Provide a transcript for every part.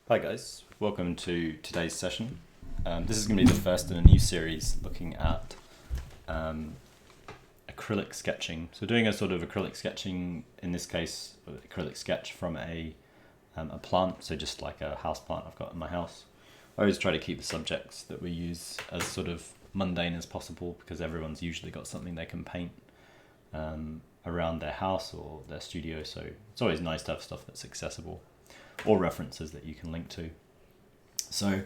Hi guys, welcome to today's session. This is going to be the first in a new series looking at acrylic sketching. So doing a sort of acrylic sketching, in this case, acrylic sketch from a plant, so just like a house plant I've got in my house. I always try to keep the subjects that we use as sort of mundane as possible because everyone's usually got something they can paint around their house or their studio, so it's always nice to have stuff that's accessible or references that you can link to. So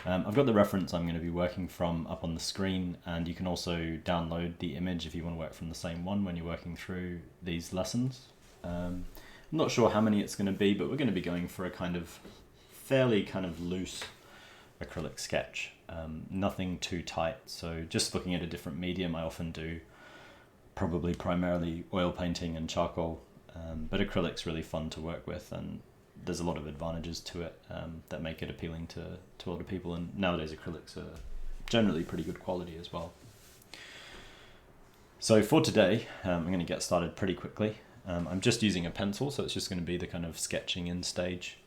I've got the reference I'm going to be working from up on the screen, and you can also download the image if you want to work from the same one when you're working through these lessons. I'm not sure how many it's going to be, but we're going to be going for a fairly loose acrylic sketch. Nothing too tight, so just looking at a different medium. I often do probably primarily oil painting and charcoal, but acrylic's really fun to work with, and there's a lot of advantages to it that make it appealing to a lot of people, and nowadays acrylics are generally pretty good quality as well. So for today, I'm going to get started pretty quickly. I'm just using a pencil, so it's just going to be the kind of sketching in stage.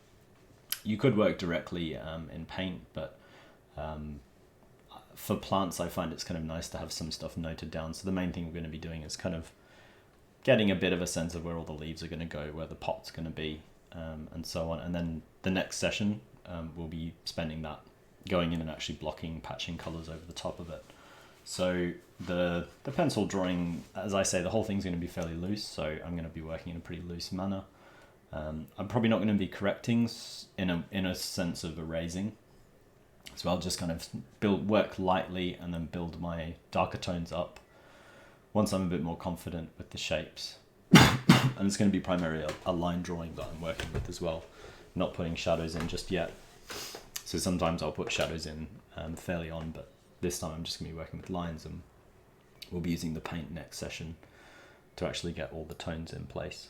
You could work directly in paint, but for plants I find it's kind of nice to have some stuff noted down. So the main thing we're going to be doing is kind of getting a bit of a sense of where all the leaves are going to go, where the pot's going to be, and so on. And then the next session we'll be spending that going in and actually blocking, patching colours over the top of it. So the pencil drawing, as I say, the whole thing's going to be fairly loose, so I'm going to be working in a pretty loose manner. I'm probably not going to be correcting in a sense of erasing, so I'll just kind of work lightly and then build my darker tones up once I'm a bit more confident with the shapes. And it's going to be primarily a line drawing that I'm working with as well, not putting shadows in just yet. So sometimes I'll put shadows in fairly on, but this time I'm just going to be working with lines, and we'll be using the paint next session to actually get all the tones in place.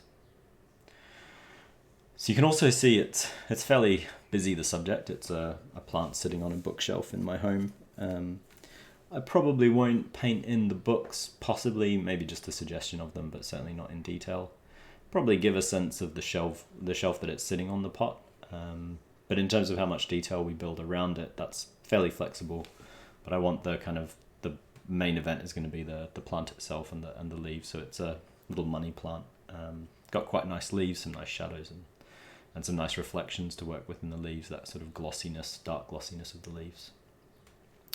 So you can also see it's fairly busy, the subject. It's a plant sitting on a bookshelf in my home. I probably won't paint in the books, possibly, maybe just a suggestion of them, but certainly not in detail. Probably give a sense of the shelf that it's sitting on, the pot. But in terms of how much detail we build around it, that's fairly flexible. But I want the main event is going to be the plant itself and the leaves. So it's a little money plant. Got quite nice leaves, some nice shadows, and some nice reflections to work with in the leaves, that sort of glossiness, dark glossiness of the leaves.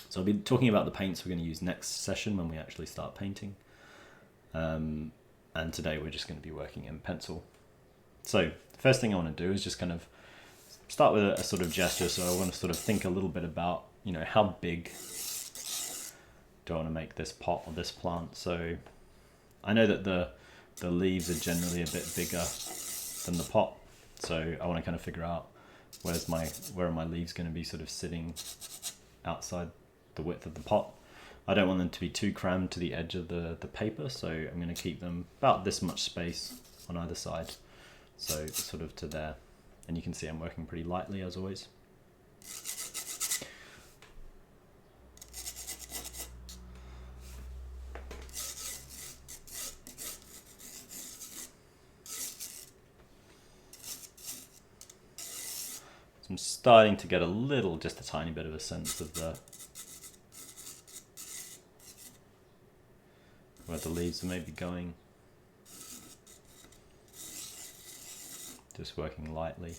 So I'll be talking about the paints we're going to use next session when we actually start painting. And today we're just going to be working in pencil. So the first thing I want to do is just kind of start with a sort of gesture. So I want to sort of think a little bit about, how big do I want to make this pot or this plant? So I know that the leaves are generally a bit bigger than the pot. So I want to kind of figure out where are my leaves going to be sort of sitting outside the width of the pot. I don't want them to be too crammed to the edge of the paper, so I'm going to keep them about this much space on either side, so sort of to there. And you can see I'm working pretty lightly as always. So I'm starting to get just a tiny bit of a sense of where the leaves are maybe going. Just working lightly.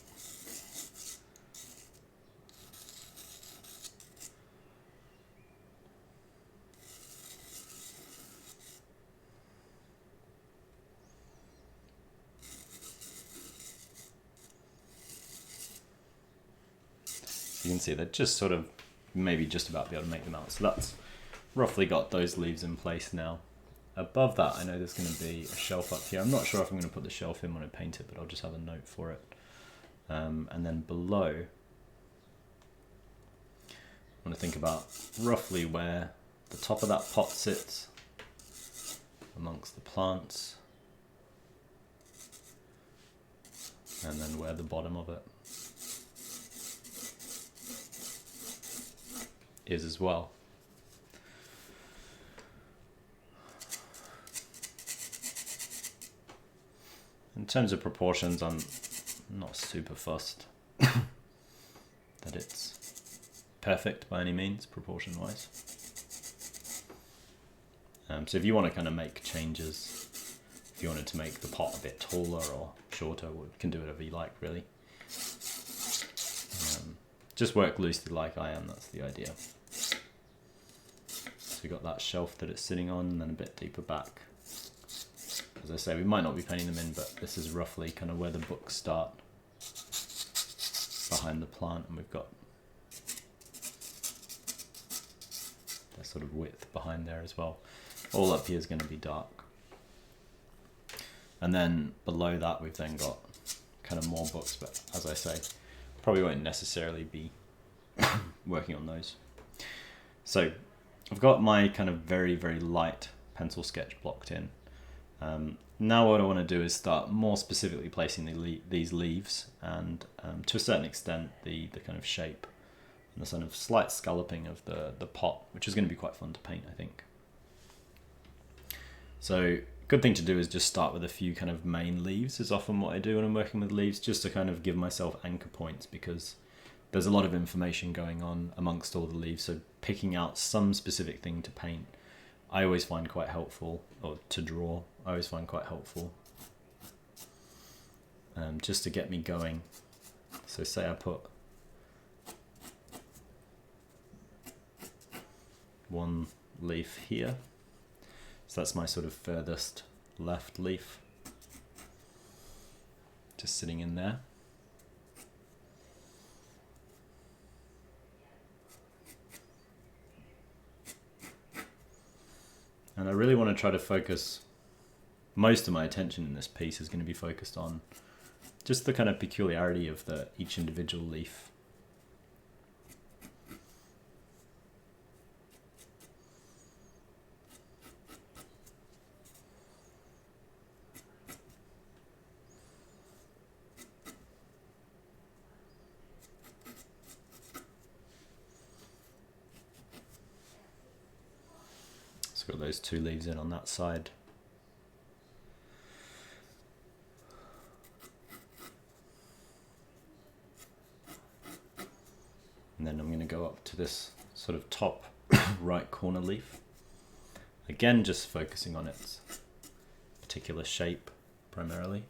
You can see they're just sort of maybe just about be able to make them out. So that's roughly got those leaves in place now. Above that, I know there's going to be a shelf up here. I'm not sure if I'm going to put the shelf in when I paint it, but I'll just have a note for it. And then below, I want to think about roughly where the top of that pot sits amongst the plants, and then where the bottom of it is as well. In terms of proportions, I'm not super fussed. that it's perfect by any means, proportion-wise. So if you want to kind of make changes, if you wanted to make the pot a bit taller or shorter, you can do whatever you like, really. Just work loosely like I am, that's the idea. So we've got that shelf that it's sitting on, and then a bit deeper back. As I say, we might not be painting them in, but this is roughly kind of where the books start behind the plant, and we've got that sort of width behind there as well. All up here is going to be dark. And then below that we've then got kind of more books, but as I say, probably won't necessarily be working on those. So I've got my kind of very, very light pencil sketch blocked in. Now what I want to do is start more specifically placing these leaves, and to a certain extent the kind of shape and the sort of slight scalloping of the pot, which is going to be quite fun to paint, I think. So good thing to do is just start with a few kind of main leaves, is often what I do when I'm working with leaves, just to kind of give myself anchor points, because there's a lot of information going on amongst all the leaves, so picking out some specific thing to paint I always find quite helpful, or to draw, I always find quite helpful, just to get me going. So say I put one leaf here, so that's my sort of furthest left leaf, just sitting in there. And I really want to try to focus, most of my attention in this piece is going to be focused on just the kind of peculiarity of each individual leaf. Got those two leaves in on that side. And then I'm going to go up to this sort of top right corner leaf. Again, just focusing on its particular shape primarily.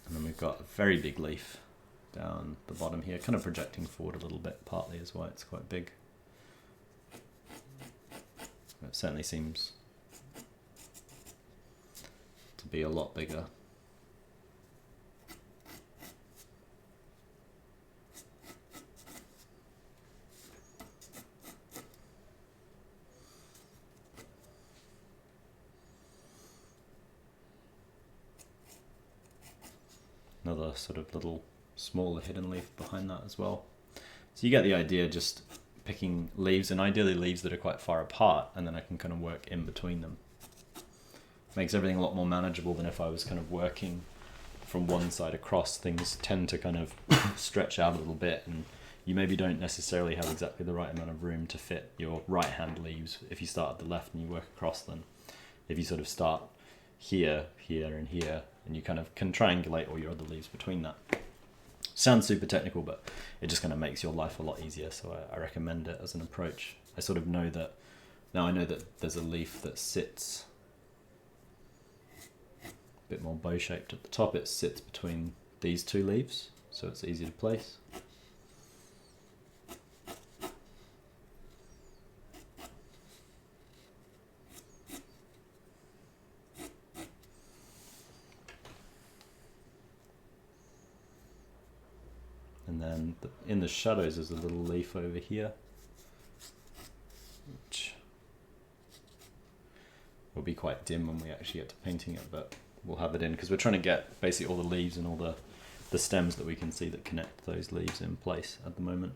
And then we've got a very big leaf down the bottom here, kind of projecting forward a little bit, partly is why it's quite big. It certainly seems to be a lot bigger. Another sort of little smaller hidden leaf behind that as well. So you get the idea, just picking leaves, and ideally leaves that are quite far apart, and then I can kind of work in between them. Makes everything a lot more manageable than if I was kind of working from one side across. Things tend to kind of stretch out a little bit, and you maybe don't necessarily have exactly the right amount of room to fit your right hand leaves if you start at the left and you work across them. If you sort of start here, here and here, and you kind of can triangulate all your other leaves between that. Sounds super technical, but it just kind of makes your life a lot easier, so I recommend it as an approach. I sort of know that, now I know that there's a leaf that sits a bit more bow-shaped at the top. It sits between these two leaves, so it's easy to place. And then in the shadows there's a little leaf over here, which will be quite dim when we actually get to painting it, but we'll have it in because we're trying to get basically all the leaves and all the stems that we can see that connect those leaves in place at the moment.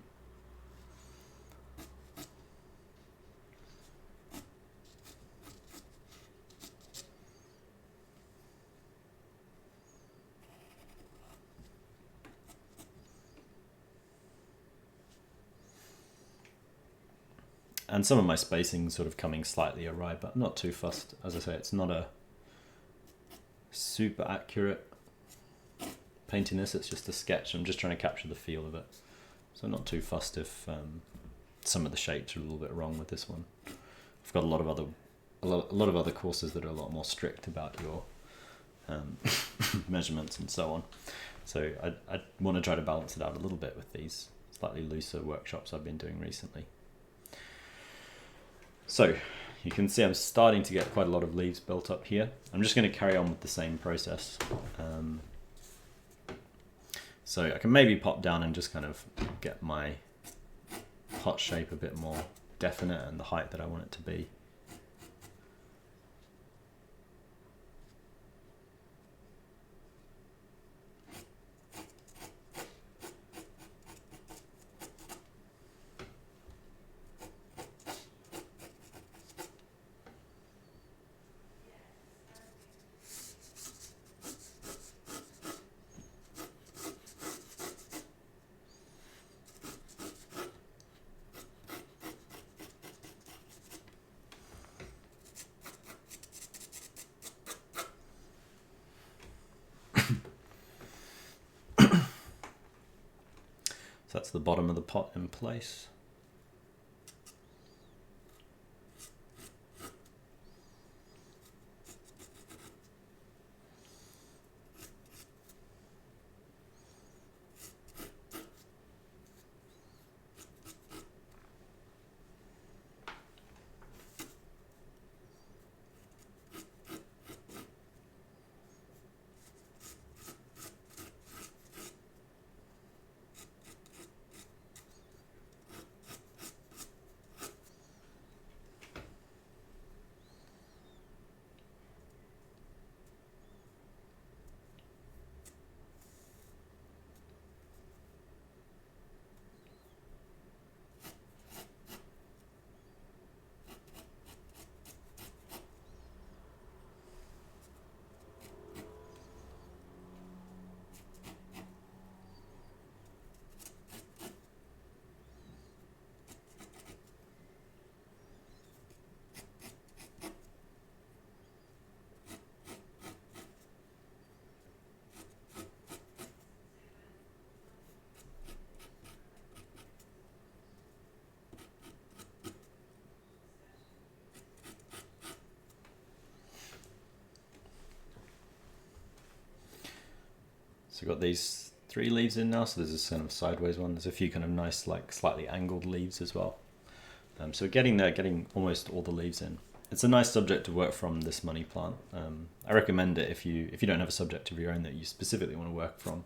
And some of my spacing sort of coming slightly awry, but I'm not too fussed. As I say, it's not a super accurate painting this, it's just a sketch. I'm just trying to capture the feel of it. So I'm not too fussed if some of the shapes are a little bit wrong with this one. I've got a lot of other courses that are a lot more strict about your measurements and so on. So I want to try to balance it out a little bit with these slightly looser workshops I've been doing recently. So you can see I'm starting to get quite a lot of leaves built up here. I'm just going to carry on with the same process. So I can maybe pop down and just kind of get my pot shape a bit more definite and the height that I want it to be. That's the bottom of the pot in place. So we've got these 3 leaves in now, so there's this kind of sideways one. There's a few kind of nice, like slightly angled leaves as well. So getting there, getting almost all the leaves in. It's a nice subject to work from, this money plant. I recommend it if you don't have a subject of your own that you specifically want to work from.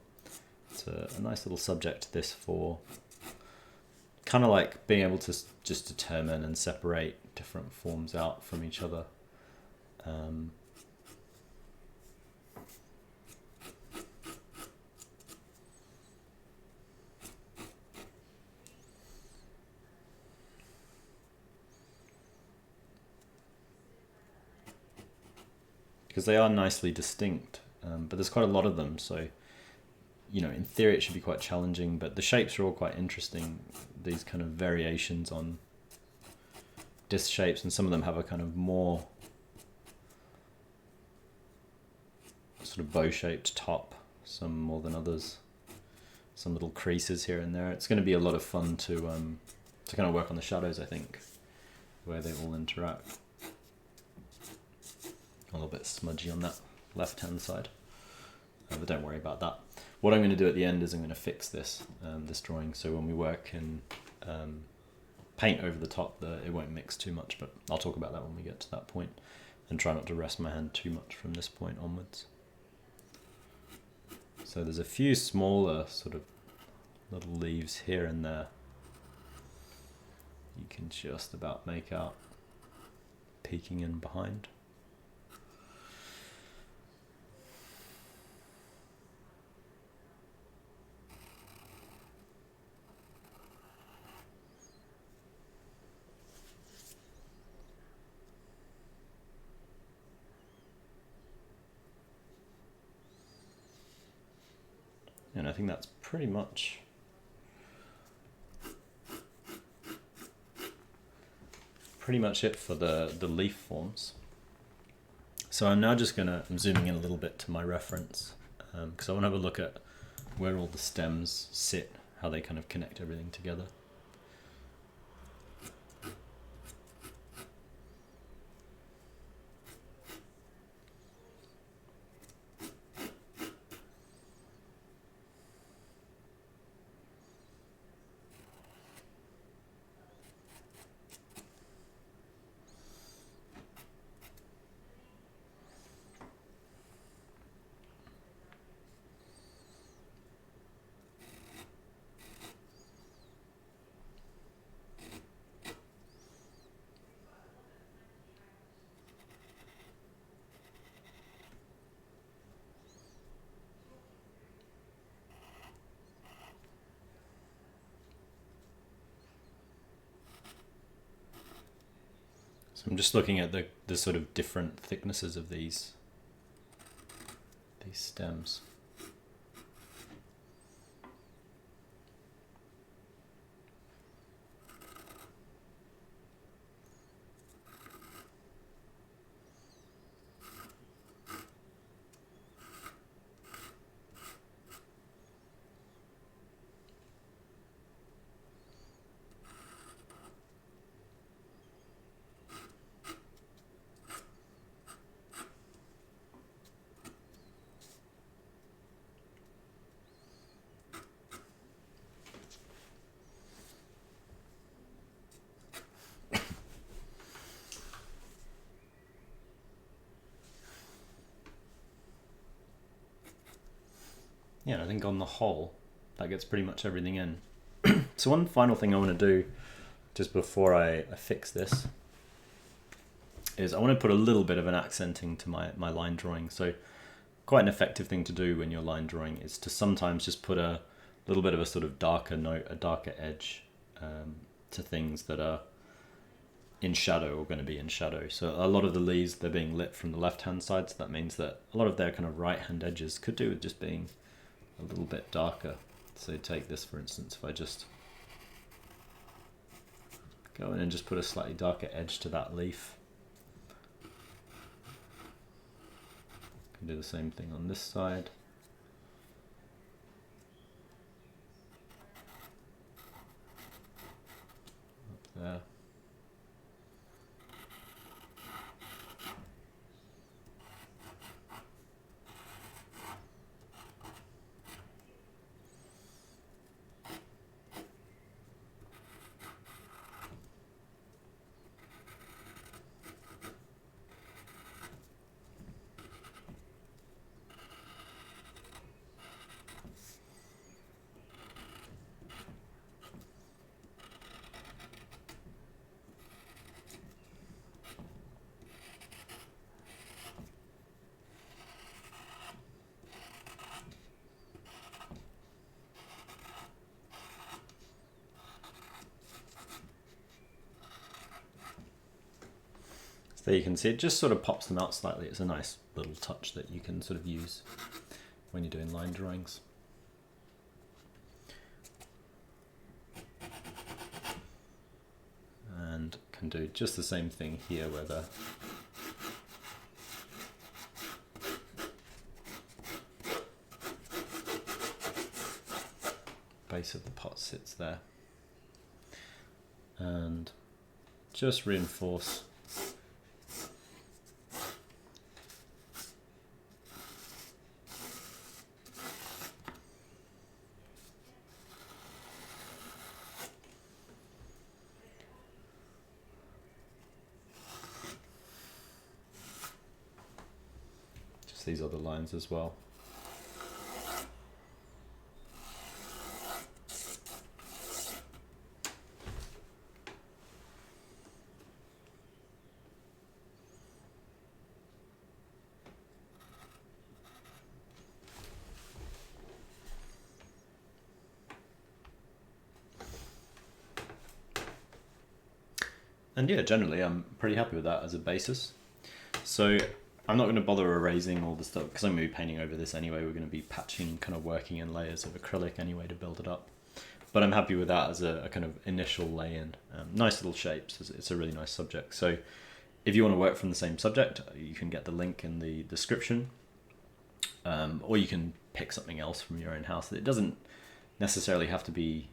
It's a nice little subject, this, for kind of like being able to just determine and separate different forms out from each other. Because they are nicely distinct, but there's quite a lot of them, so you know, in theory it should be quite challenging, but the shapes are all quite interesting, these kind of variations on disc shapes, and some of them have a kind of more sort of bow-shaped top, some more than others, some little creases here and there. It's going to be a lot of fun to kind of work on the shadows, I think, where they all interact. A little bit smudgy on that left-hand side, but don't worry about that. What I'm going to do at the end is I'm going to fix this this drawing, so when we work in paint over the top, it won't mix too much, but I'll talk about that when we get to that point, and try not to rest my hand too much from this point onwards. So there's a few smaller sort of little leaves here and there you can just about make out peeking in behind. And I think that's pretty much pretty much it for the leaf forms. So I'm now just I'm zooming in a little bit to my reference, because I want to have a look at where all the stems sit, how they kind of connect everything together. So I'm just looking at the sort of different thicknesses of these stems. Yeah, I think on the whole, that gets pretty much everything in. So one final thing I want to do, just before I fix this, is I want to put a little bit of an accenting to my line drawing. So quite an effective thing to do when you're line drawing is to sometimes just put a little bit of a sort of darker note, a darker edge to things that are in shadow or going to be in shadow. So a lot of the leaves, they're being lit from the left-hand side, so that means that a lot of their kind of right-hand edges could do with just being a little bit darker. So take this, for instance, if I just go in and just put a slightly darker edge to that leaf. Can do the same thing on this side. Up there. There you can see it just sort of pops them out slightly. It's a nice little touch that you can sort of use when you're doing line drawings. And can do just the same thing here where the base of the pot sits there. And just reinforce these other lines as well. And yeah, generally I'm pretty happy with that as a basis. So I'm not going to bother erasing all the stuff because I'm going to be painting over this anyway. We're going to be patching, kind of working in layers of acrylic anyway to build it up. but I'm happy with that as a kind of initial lay-in. Nice little shapes. It's a really nice subject. So if you want to work from the same subject, you can get the link in the description, or you can pick something else from your own house. It doesn't necessarily have to be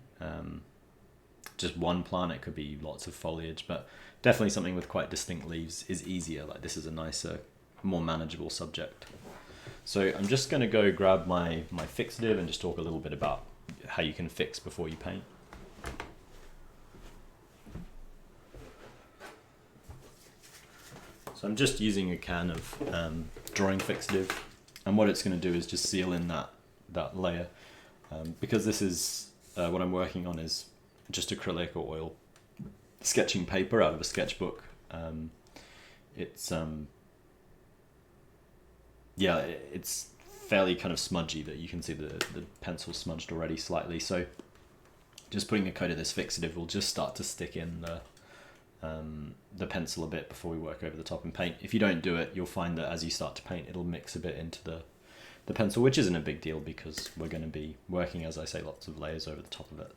just one plant. It could be lots of foliage, but definitely something with quite distinct leaves is easier. Like this is a nicer, more manageable subject. So I'm just going to go grab my fixative and just talk a little bit about how you can fix before you paint. So I'm just using a can of drawing fixative, and what it's going to do is just seal in that layer. Because this is what I'm working on is just acrylic or oil sketching paper out of a sketchbook. It's fairly kind of smudgy, that you can see the pencil smudged already slightly. So just putting a coat of this fixative will just start to stick in the pencil a bit before we work over the top and paint. If you don't do it, you'll find that as you start to paint, it'll mix a bit into the pencil, which isn't a big deal because we're going to be working, as I say, lots of layers over the top of it.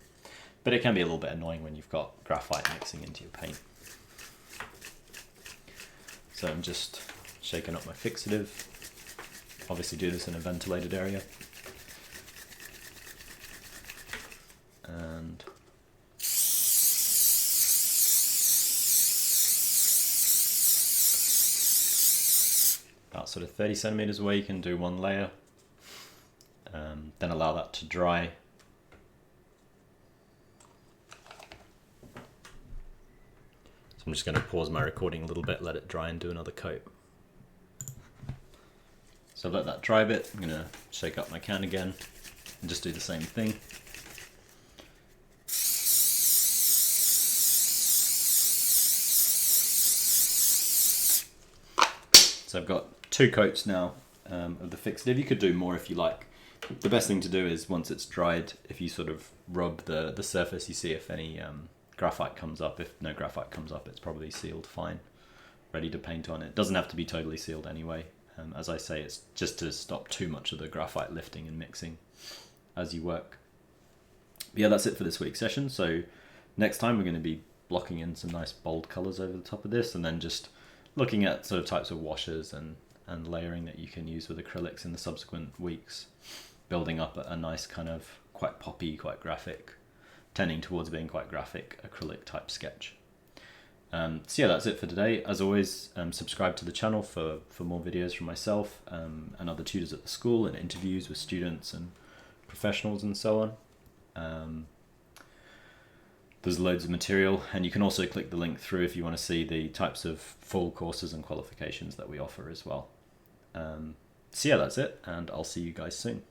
But it can be a little bit annoying when you've got graphite mixing into your paint. So I'm just shaking up my fixative. Obviously do this in a ventilated area. And about sort of 30 centimeters away, you can do one layer. Then allow that to dry. So I'm just going to pause my recording a little bit, let it dry, and do another coat. So I've let that dry a bit. I'm going to shake up my can again and just do the same thing. So I've got 2 coats now of the fixative. You could do more if you like. The best thing to do is once it's dried, if you sort of rub the surface, you see if any graphite comes up. If no graphite comes up, it's probably sealed fine, ready to paint on. It doesn't have to be totally sealed anyway. As I say, it's just to stop too much of the graphite lifting and mixing as you work. But yeah, that's it for this week's session. So next time we're going to be blocking in some nice bold colours over the top of this, and then just looking at sort of types of washes and layering that you can use with acrylics in the subsequent weeks, building up a nice kind of quite poppy, quite graphic, tending towards being quite graphic acrylic type sketch. So yeah, that's it for today. As always, subscribe to the channel for more videos from myself and other tutors at the school, and interviews with students and professionals and so on. There's loads of material, and you can also click the link through if you want to see the types of full courses and qualifications that we offer as well. So yeah, that's it, and I'll see you guys soon.